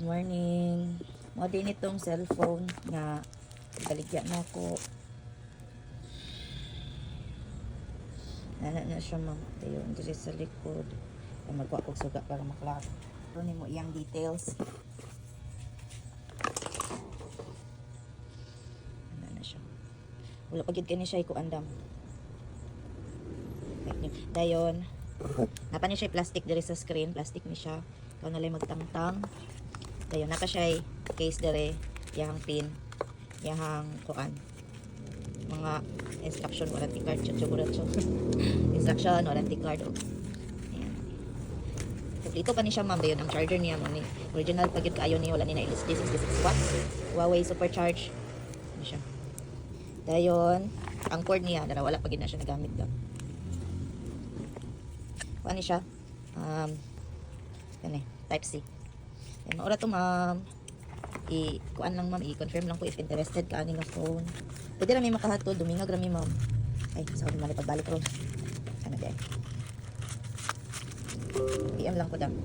Good morning. Mo din itong cellphone nga baligyan na ko. Nana na siya ma'am. Ayun, dito sa likod. Ay, magwa kong suga para maklaro. Pero mo iyang details. Nana na siya. Wala pagid kani siya ikuandam. Dayon. Napa ni siya plastic diri sa screen. Plastic ni siya. Ikaw nalay magtangtang. Dayon, napa siya case diri. Yahang pin. Yahang kuan. Mga instruction, warranty card. Instruction, warranty card. Ayan. Dito pa ni siya ma'am. Dayon, ang charger niya mo ni. Original pagid kaayo ni. Wala ni na LSD 66 watts. Huawei supercharge. Ano siya. Dayon, ang cord niya. Dara, wala pagid na siya nagamit daw. Kuan ni siya. Yan eh, type C. Yan, maura to ma'am. Kuan lang ma'am, i-confirm lang ko if interested ka ani nga phone. Pwede rami makahatod, dumingag rami ma'am. Ay, sorry mali pagbalik ron. Ano di ay. PM lang ko dam.